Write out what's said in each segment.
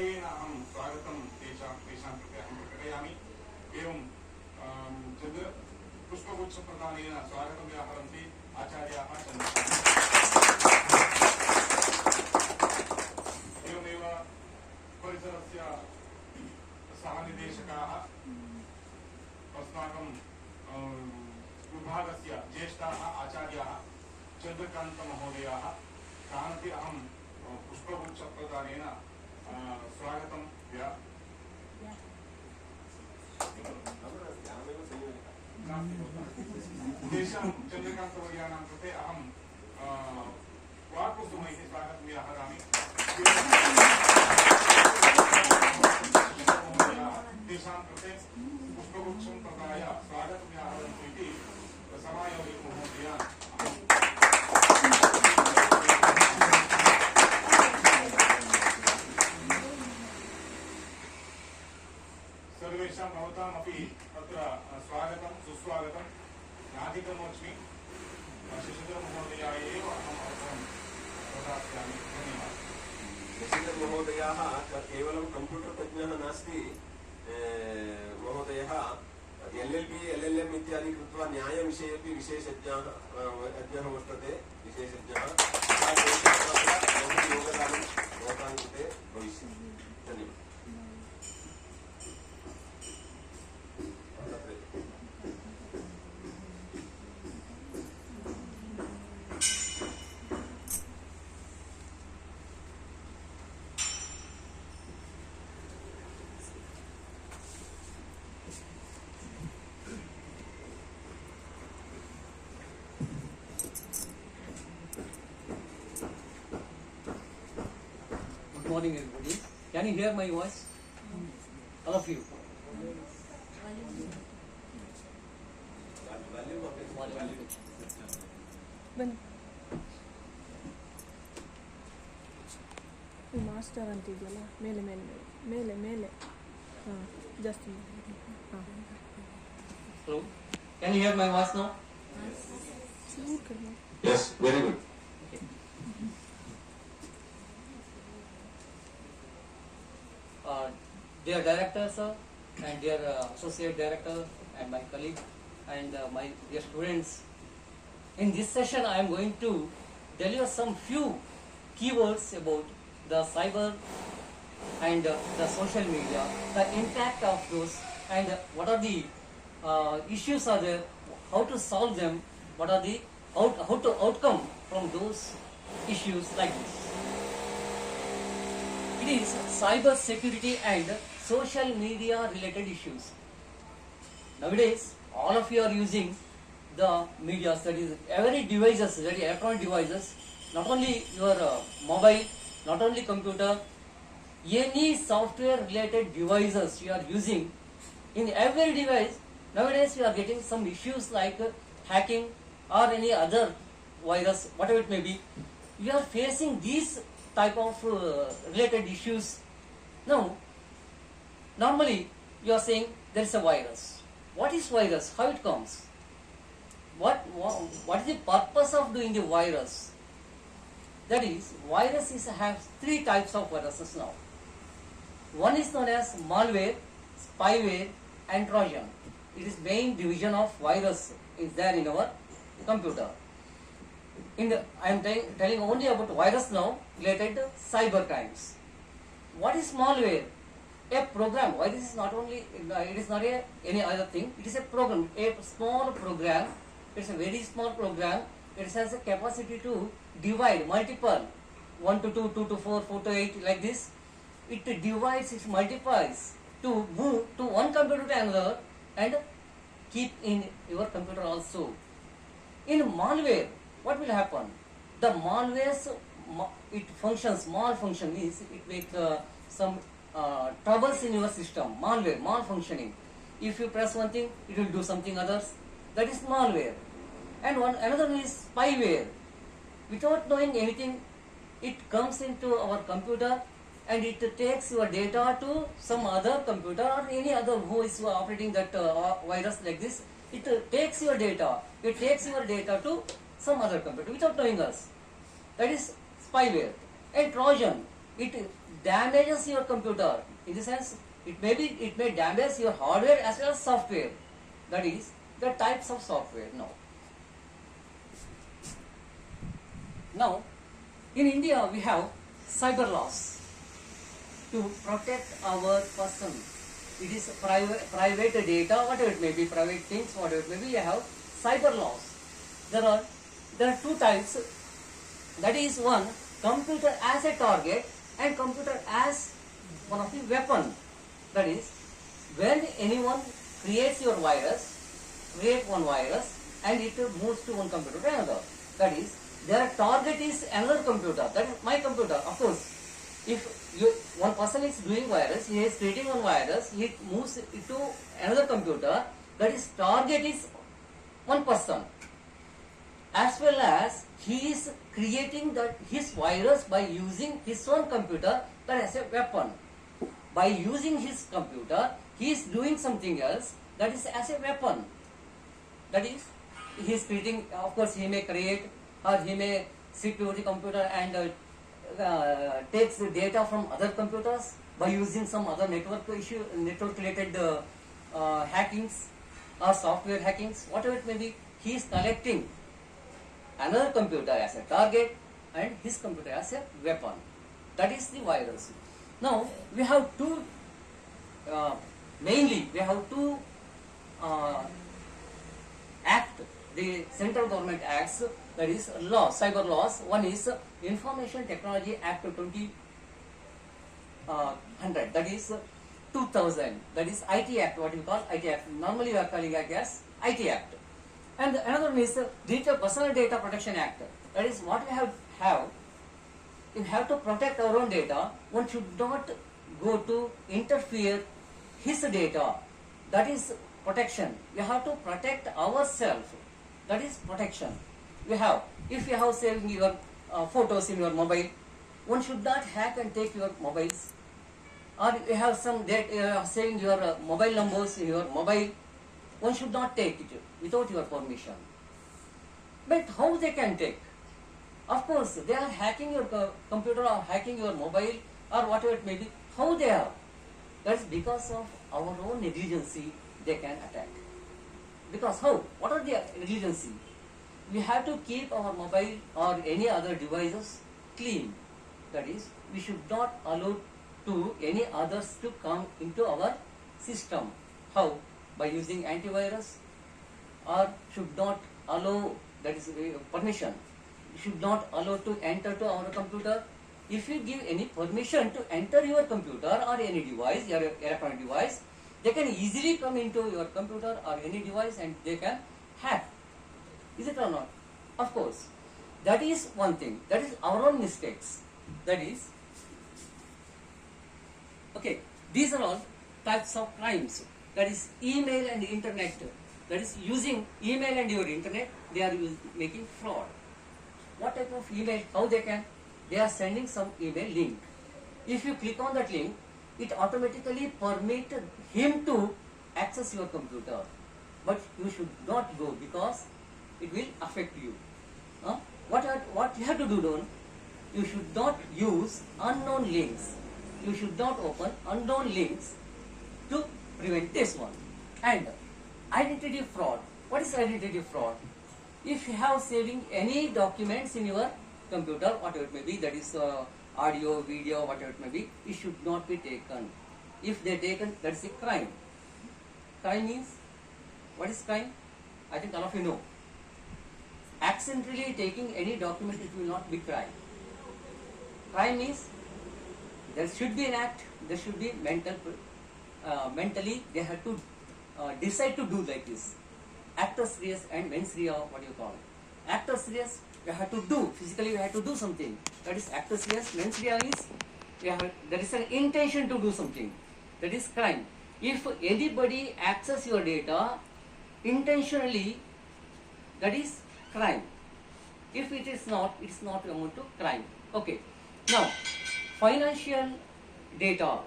विनयेन अहं स्वागतं तेषां कृते अहं प्रकटयामि। एवं पुष्पगुच्छप्रदानेन स्वागतं व्याहरन्ति आचार्याः एवमेव परिसरस्य सहनिदेशकाः अस्माकं विभागस्य ज्येष्ठाः आचार्याः चन्द्रकान्तमहोदयाः तानपि अहं पुष्पगुच्छप्रदानेन स्वागतं तेषां चन्द्रकान्तवर्याणां कृते अहं वाक्कुसुमैः स्वागतं व्याहरामि। तेषां कृते पुष्पगुच्छं प्रदाय स्वागतं व्याहरन्तु इति समायोजकमहोदयान् सर्वेषां भवतामपि अत्र स्वागतं सुस्वागतं नाधिकमोच्मि। शशिधर महोदयाय एव अहम् अवसरं प्रदास्यामि। धन्यवादः। शशिधर महोदयः केवलं कंप्यूटर् तज्ञः नास्ति। महोदयः LLB LLM इत्यादि कृत्वा न्यायविषये अपि विशेषज्ञः वर्तते। विशेषज्ञः योगदानं भवतां कृते भविष्यति। धन्यवादः। Good morning, everybody. Can you hear my voice? All of you. Master antigala mele just Hello. Can you hear my voice now? Yes, very good. Okay. Dear director, sir, and dear associate director, and my colleague, and my dear students, in this session I am going to tell you some few keywords about the cyber and the social media, the impact of those, and what are the issues are there, how to solve them, what are the how to outcome from those issues like this. It is cyber security and social media related issues. Nowadays, all of you are using the media, that is every devices, very electronic devices, not only your mobile, not only computer, any software related devices you are using. In every device, nowadays you are getting some issues like hacking or any other virus, whatever it may be. You are facing these type of related issues. Now, normally you are saying there is a virus. What is virus? How it comes? What is the purpose of doing the virus? That is, viruses have three types of viruses now. One is known as malware, spyware, and Trojan. It is main division of virus is there in our computer. I am telling only about virus now related to cyber crimes. What is malware? A program. Why this is not only, it is not any other thing. It is a program, a small program. It is a very small program. It has a capacity to divide multiple 1 to 2, 2 to 4, 4 to 8 like this. It divides, it multiplies to move to one computer to another and keep in your computer also. In malware, what will happen? The malware, it functions, malfunction means it makes some troubles in your system. Malware, malfunctioning. If you press one thing, it will do something others. That is malware. And another one is spyware. Without knowing anything, it comes into our computer and it takes your data to some other computer or any other who is operating that virus like this. It takes your data. It takes your data to some other computer without knowing us. That is spyware. And Trojan, it damages your computer. In the sense, it may damage your hardware as well as software. That is the types of software. Now, in India we have cyber laws to protect our person. It is private data, whatever it may be, private things, whatever it may be. You have cyber laws. There are two types. That is one, computer as a target and computer as one of the weapon. That is, when anyone creates one virus and it moves to one computer to another. That is, their target is another computer. That is my computer. Of course, if one person is doing virus, he is creating one virus, he moves it to another computer. That is, target is one person. As well as he is creating his virus by using his own computer, that is a weapon. By using his computer, he is doing something else, that is as a weapon. That is, he is creating, of course he may create or he may sit to the computer and takes the data from other computers by using some other network related hackings or software hackings, whatever it may be. He is collecting another computer as a target and his computer as a weapon. That is the virus. Now we have two, mainly we have two act, the central government acts, that is law, cyber laws. One is Information Technology Act 2000, that is 2000, that is IT Act, what you call IT Act. Normally we are calling it as IT Act. And another one is Digital Personal Data Protection Act. That is what we have. We have to protect our own data. One should not go to interfere his data. That is protection. We have to protect ourselves. That is protection. If you have saving your photos in your mobile, one should not hack and take your mobiles. Or you have some data, saving your mobile numbers in your mobile, one should not take it without your permission. But how they can take? Of course, they are hacking your computer or hacking your mobile or whatever it may be. How they are? That is because of our own negligence they can attack. Because how? What are the negligence? We have to keep our mobile or any other devices clean. That is, we should not allow to any others to come into our system. How? By using antivirus, or should not allow, that is permission, should not allow to enter to our computer. If you give any permission to enter your computer or any device, your electronic device, they can easily come into your computer or any device and they can hack. Is it or not? Of course. That is one thing. That is our own mistakes. That is, okay, these are all types of crimes. That is email and internet. That is using email and your internet, they are making fraud. What type of email? How they can? They are sending some email link. If you click on that link, it automatically permits him to access your computer. But you should not go because it will affect you. What you have to do then? You should not use unknown links. You should not open unknown links to prevent this one. And identity fraud. What is identity fraud? If you have saving any documents in your computer, whatever it may be, that is audio, video, whatever it may be, it should not be taken. If they taken, that is a crime. Crime means, what is crime? I think all of you know. Accidentally taking any document, it will not be crime. Crime means there should be an act, there should be mentally they have to decide to do like this. Actus reus and mens rea, what you call it. Actus reus, you have to do, physically you have to do something. That is actus reus. Mens rea is, there is an intention to do something. That is crime. If anybody access your data intentionally, that is crime. If it is not, it is not amount to crime. Okay. Now, financial data.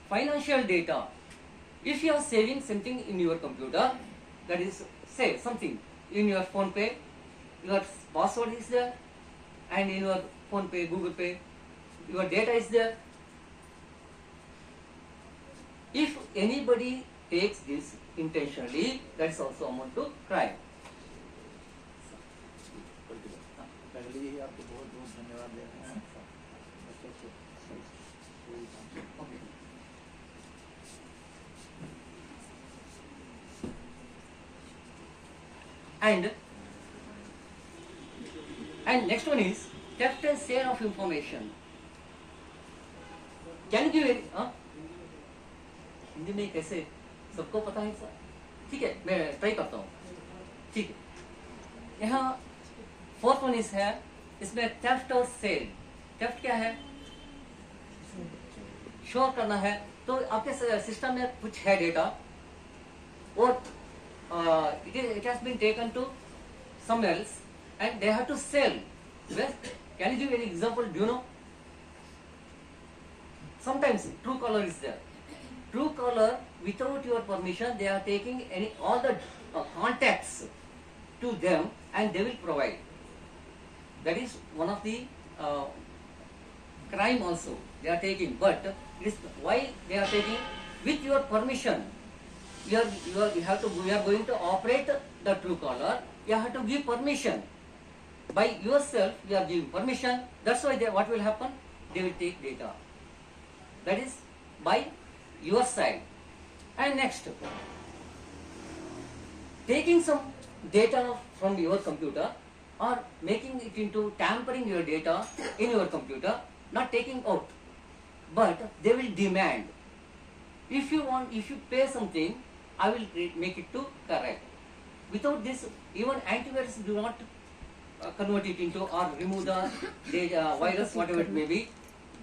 Financial data. If you are saving something in your computer, that is, say something in your phone pay, your password is there, and in your Phone Pay, Google Pay, your data is there. If anybody takes this intentionally, that is also amount to crime. पहले ही आपको बहुत बहुत धन्यवाद दे रहे हैं बच्चों को Okay. And next one is theft and sale of information. Can you give it? Hindi में कैसे सबको पता है सर? ठीक है, मैं ट्राई करता हूँ. ठीक है. यहाँ फोर्थ वन इज है, इसमें थेफ्ट और सेल. थेफ्ट क्या है? शो करना है. तो आपके सिस्टम में कुछ है डेटा और it has been taken to some else and they have to sell. Well, can you give any example? Do you know? Sometimes Truecaller is there. Truecaller, without your permission, they are taking all the contacts to them and they will provide. That is one of the crime also they are taking. But it is why they are taking with your permission. We are going to operate the Truecaller. You have to give permission. By yourself, you are giving permission. That's why what will happen? They will take data. That is by your side. And next, taking some data from your computer or making it into tampering your data in your computer, not taking out, but they will demand. If you pay something, I will make it to correct. Without this, even antivirus do not convert it into or remove the data, virus, whatever it may be.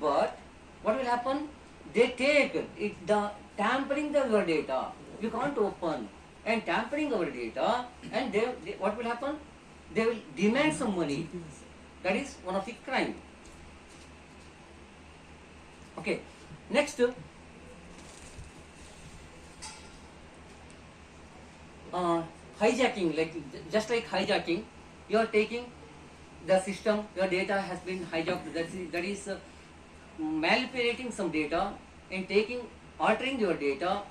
But what will happen? They take it, the tampering your data. You can't open and tampering our data, and they what will happen? They will demand some money. That is one of the crime. Okay. Next. Hijacking, just like hijacking, you are taking the system, your data has been hijacked. That is manipulating some data and altering your data,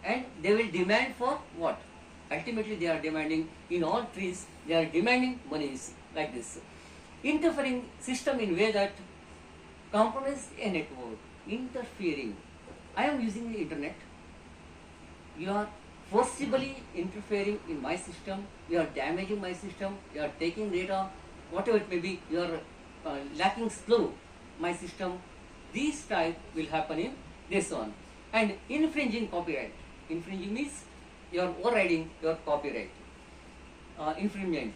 and they will demand for what? Ultimately, they are demanding in all trees. They are demanding monies like this. Interfering system in way that compromise a network, interfering. I am using the internet. You are forcibly interfering in my system, you are damaging my system, you are taking data, whatever it may be, you are lacking slow my system. These type will happen in this one. And infringing copyright. Infringing means you are overriding your copyright. Infringement.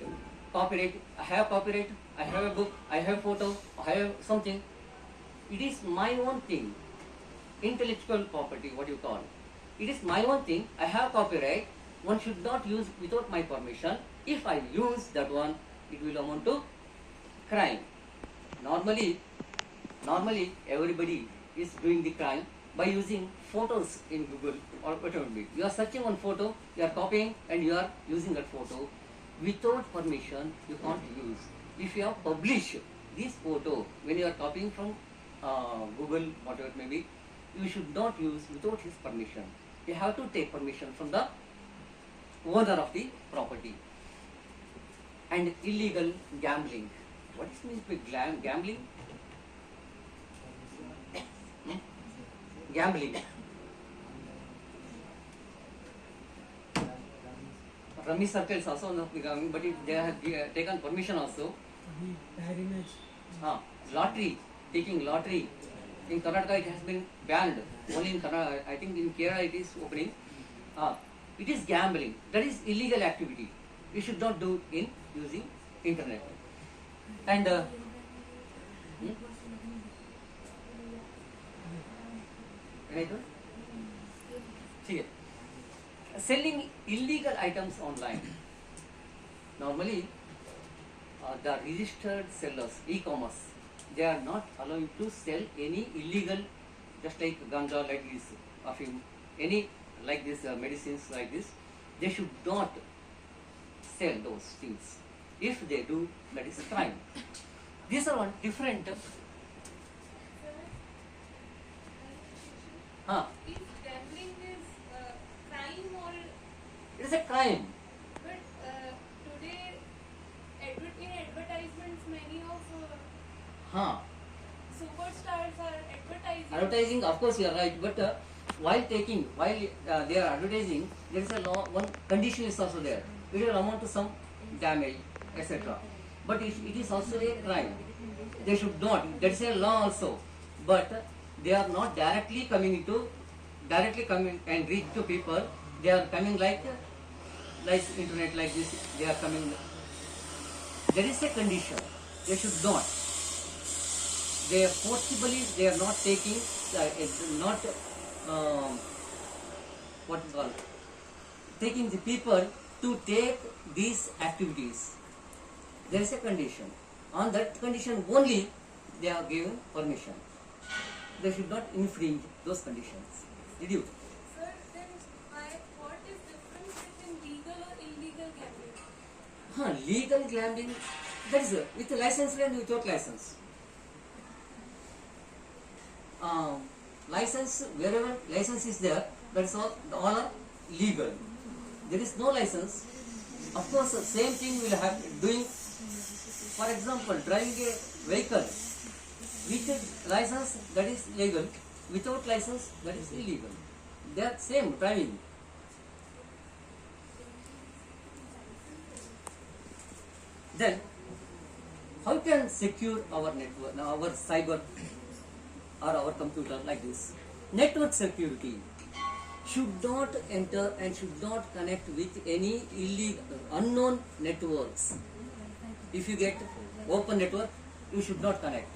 Copyright, I have copyright, I have a book, I have photo, I have something. It is my own thing. Intellectual property, what you call. It is my own thing. I have copyright. One should not use without my permission. If I use that one, it will amount to crime. Normally everybody is doing the crime by using photos in Google or whatever it be. You are searching one photo, you are copying and you are using that photo. Without permission, you can't use. If you have published this photo, when you are copying from Google, whatever it may be, you should not use without his permission. You have to take permission from the owner of the property. And illegal gambling. What is meant by gambling? Gambling. Rummy circles also not gambling, but they have taken permission also. Lottery, taking lottery. In Karnataka it has been banned. Only in Karnataka, I think in Kerala it is opening. It is gambling. That is illegal activity. You should not do in using internet. And selling illegal items online. Normally, the registered sellers, e-commerce, they are not allowed to sell any illegal, just like ganja, like this, perfume, any like this, medicines like this. They should not sell those things. If they do, that is crime. These are one different. Huh? If gambling is crime or It is a crime. but today in advertisements many of Huh? superstars are advertising. Advertising, of course, you are right. But while they are advertising, there is a law. One condition is also there. It will amount to some damage, etc. But it is also a crime. They should not. That is a law also. But they are not directly coming and reach to people. They are coming like internet like this. They are coming. There is a condition. They should not. They are not taking not what is called taking the people to take these activities. There is a condition. On that condition only they are given permission. They should not infringe those conditions. Did you? Sir, then what is difference between legal or illegal gambling? Legal gambling, that is with license and without license. License, wherever license is there, that is all are legal. There is no license, of course the same thing will have doing. For example, driving a vehicle with license, that is legal. Without license, that is illegal. They are same driving. Then, how can secure our network, our cyber or our computer like this? Network security should not enter and should not connect with any illegal, unknown networks. If you get open network, you should not connect.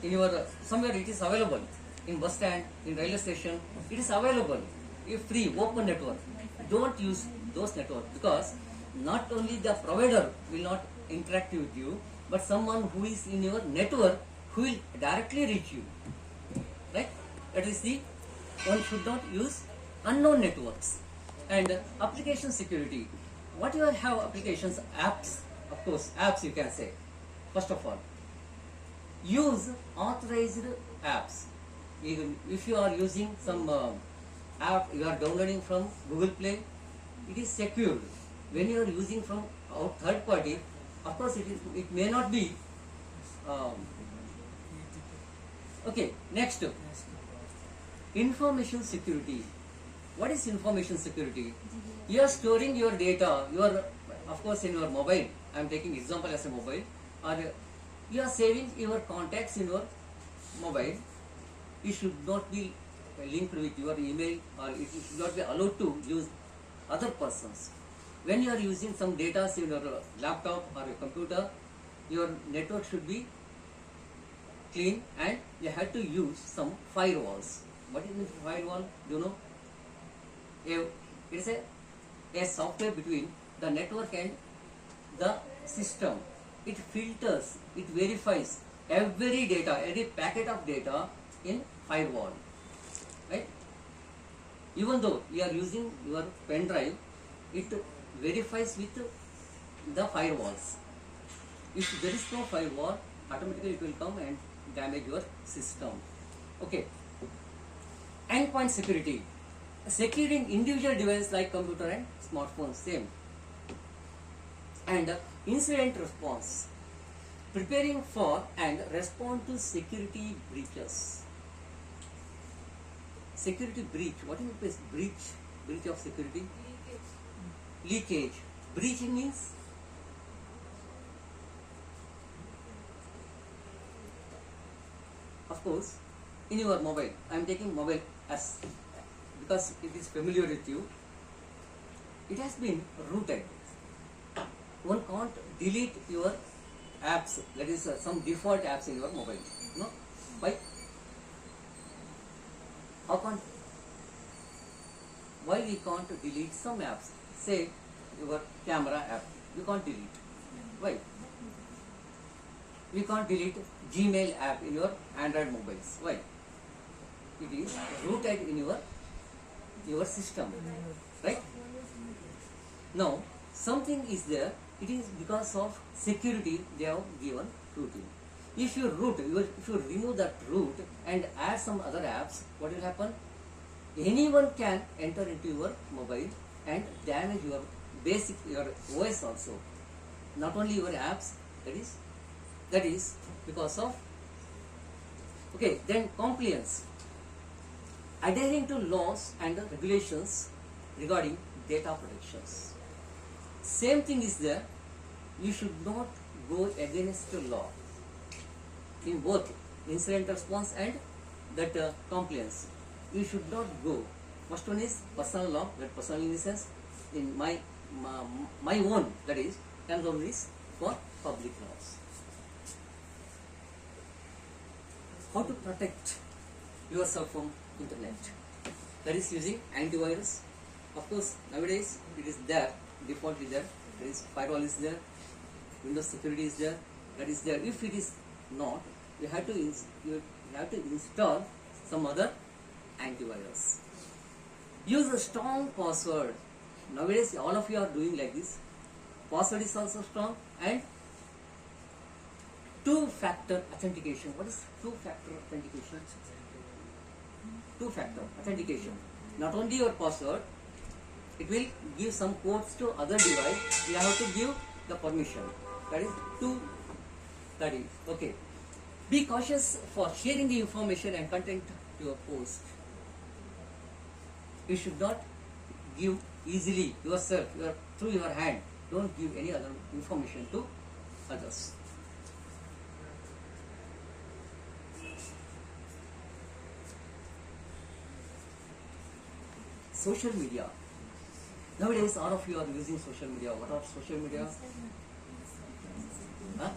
In your somewhere it is available, in bus stand, in railway station, it is available. If free open network, don't use those networks, because not only the provider will not interact with you, but someone who is in your network who will directly reach you. Right? That is the one should not use unknown networks. And application security. What you have applications, apps, of course, apps you can say. First of all, use authorized apps. Even if you are using some app you are downloading from Google Play, it is secured. When you are using from third party, of course it may not be. Okay, next, information security. What is information security? You are storing your data. You are, of course, in your mobile. I am taking example as a mobile. Or you are saving your contacts in your mobile. It should not be linked with your email, or it should not be allowed to use other persons. When you are using some data in your laptop or a computer, your network should be clean, and you have to use some firewalls. What is a firewall? Do you know? It is a software between the network and the system. It filters, it verifies every data, every packet of data in firewall. Right? Even though you are using your pen drive, it verifies with the firewalls. If there is no firewall, automatically it will come and damage your system. Okay. Endpoint security. Securing individual devices like computer and smartphone, same. And incident response. Preparing for and respond to security breaches. Security breach. What is this breach? Breach of security? Leakage. Breaching means of course in your mobile. I am taking mobile as because it is familiar with you. It has been rooted. One can't delete your apps. That is some default apps in your mobile. No? Why? How can't? Why we can't delete some apps? Say your camera app. You can't delete. Why? We can't delete Gmail app in your Android mobiles. Why? It is rooted in your system. Right? Now, something is there. It is because of security they have given routing. If you remove that root and add some other apps, what will happen? Anyone can enter into your mobile and damage your your OS also. Not only your apps, that is because of. Okay, then compliance. Adhering to laws and regulations regarding data protections. Same thing is there. You should not go against the law in both incident response and that compliance. You should not go. First one is personal law, that personal in the sense in my own, that is, and one is for public laws. How to protect yourself from internet? That is using antivirus. Of course, nowadays it is there, default is there. There is firewall is there, Windows security is there. That is there. If it is not, you have to install some other antivirus. Use a strong password. Nowadays, all of you are doing like this. Password is also strong, and two-factor authentication. What is two-factor authentication? Two-factor authentication. Not only your password, it will give some codes to other device. You have to give the permission. That is two. That is okay. Be cautious for sharing the information and content to your post. You should not give easily yourself through your hand. Don't give any other information to others. Social media. Nowadays, all of you are using social media. What are social media? Huh?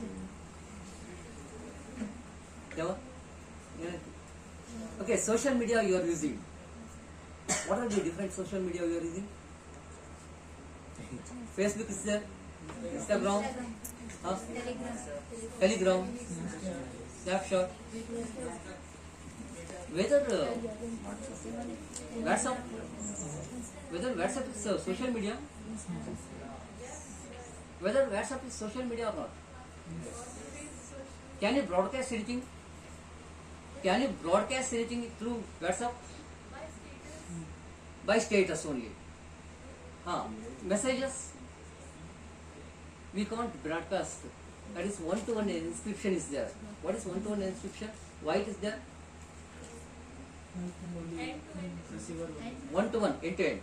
Yeah. Okay, social media you are using. What are the different social media you are using? Facebook is there, Instagram, Telegram, Snapchat. Whether WhatsApp is social media, whether WhatsApp is social media or not. Can you broadcast anything? Can you broadcast anything through WhatsApp? By status only. Messages we can't broadcast. That is one-to-one encryption is there. What is one-to-one encryption? Why it is there? One-to-one, end-to-end.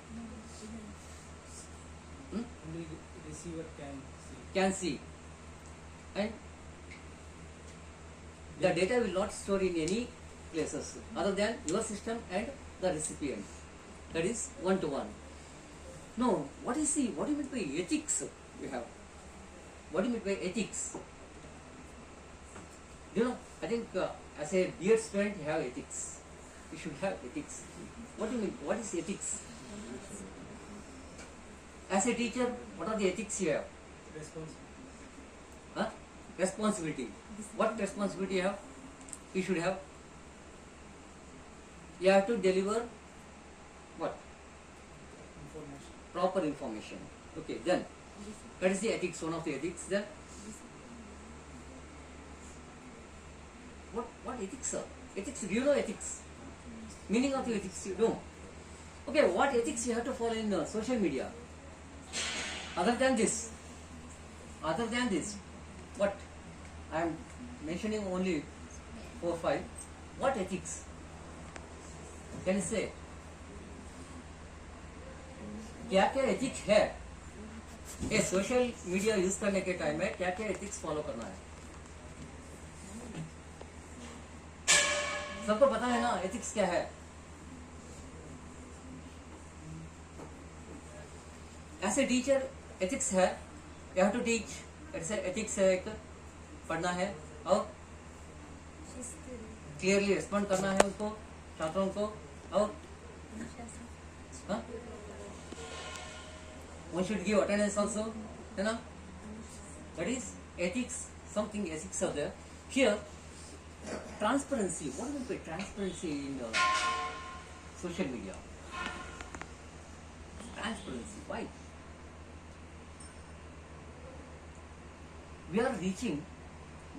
Only receiver Can see. And the data will not store in any places other than your system and the recipient. That is one-to-one. No, what do you mean by ethics? You have. What do you mean by ethics? You know, I think as a BEd student, you have ethics. You should have ethics. What do you mean? What is ethics? As a teacher, what are the ethics you have? Responsibility. What responsibility you have? You should have. You have to deliver what? Proper information. Okay, then that is the ethics, one of the ethics. Then what ethics are? Ethics, do you know ethics? Meaning of the ethics, you know. Okay, what ethics you have to follow in social media? Other than this, what? I am mentioning only 4 or 5. What ethics? Can you say? क्या क्या ethics है? ये social media use करने के time में क्या क्या ethics follow करना है? सबको पता है ना एथिक्स क्या है? एज ए टीचर एथिक्स है, you have to teach. Ethics है, एक पढ़ना है और क्लियरली रिस्पॉन्ड करना है उनको, छात्रों को. और one should give attendance also, you know. That is ethics. Something ethics are there. Here, transparency. What do you mean by transparency in social media? Transparency. Why? We are reaching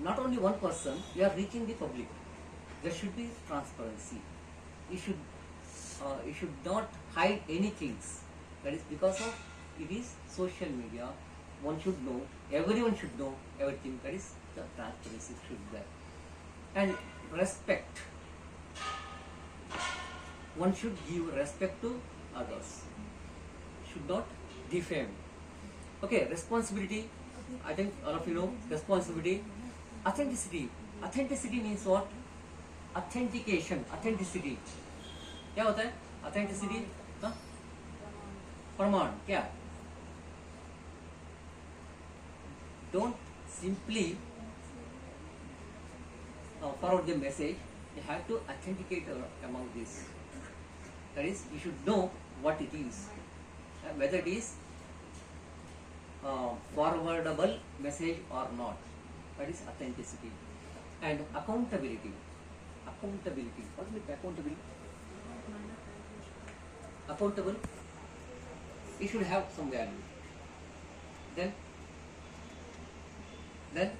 not only one person, you are reaching the public. There should be transparency. You should not hide anything. That is because of it is social media. One should know, everyone should know everything. That is the transparency should be there. And respect. One should give respect to others. Should not defame. Okay, responsibility. I think all of you know responsibility. Authenticity. Authenticity means what? Authentication. Authenticity. क्या होता है? Authenticity. हाँ? प्रमाण क्या? Don't simply forward the message. You have to authenticate among this. That is, you should know what it is, whether it is forwardable message or not. That is authenticity. And accountability. Accountability. What is accountability? Accountable. It should have some value. Then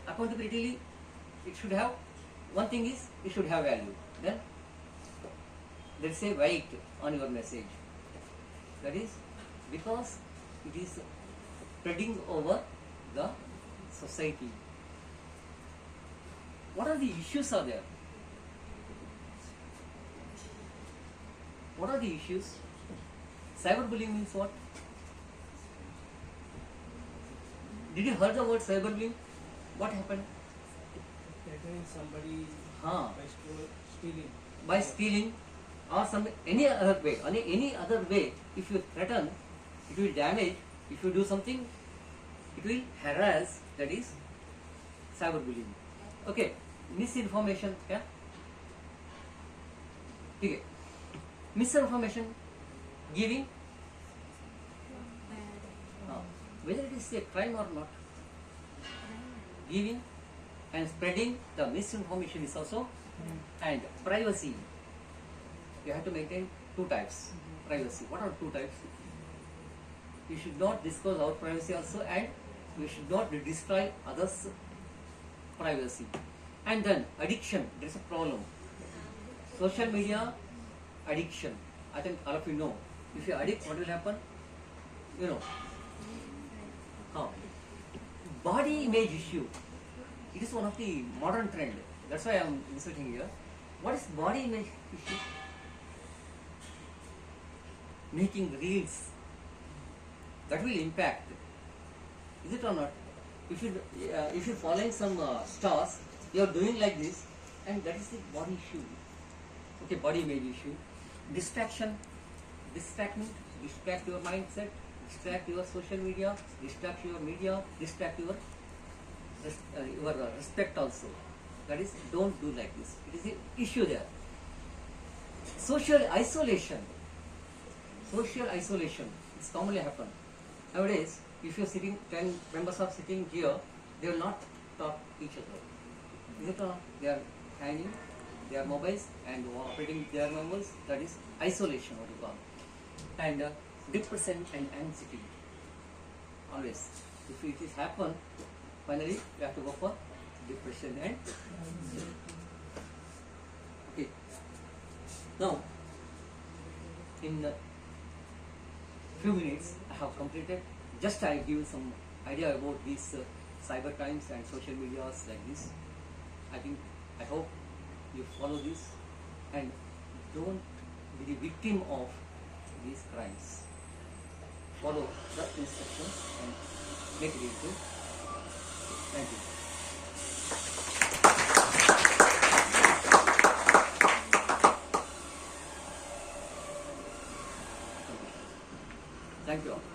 accountability, it should have, one thing is it should have value. Then let's say weight on your message. That is because it is spreading over the society. What are the issues are there? What are the issues? Cyberbullying means what? Did you heard the word cyberbullying? What happened? Threatening somebody Huh. by stealing. By stealing or some any other way. Any other way, if you threaten, it will damage. If you do something, it will harass. That is cyberbullying. Okay, misinformation. Yeah. Okay. Misinformation, giving. Whether it is a crime or not, giving and spreading the misinformation is also. And privacy, you have to maintain two types. Privacy. What are two types? You should not disclose our privacy also, and we should not destroy others' privacy. And then addiction, there is a problem. Social media addiction. I think all of you know. If you addict, what will happen? You know. Body image issue. It is one of the modern trend. That's why I am inserting here. What is body image issue? Making reels. That will impact. Is it or not? If you following some stars, you are doing like this, and that is the body issue. Okay, body image issue. Distraction. Distract your mindset. Distract your social media, distract your media, distract your respect also. That is, don't do like this. It is an issue there. Social isolation. Social isolation. It's commonly happen. Nowadays, if you're sitting, 10 members are sitting here, they will not talk each other. Is it or not? They are hanging their mobiles and operating their mobiles. That is isolation, what you call. And depression and anxiety. Always. If it is happen, finally you have to go for depression and anxiety. Okay. Now, in a few minutes I have completed. Just I give some idea about these cyber crimes and social medias like this. I hope you follow this and don't be the victim of these crimes. Follow the instructions and make it easy. Thank you. Thank you all.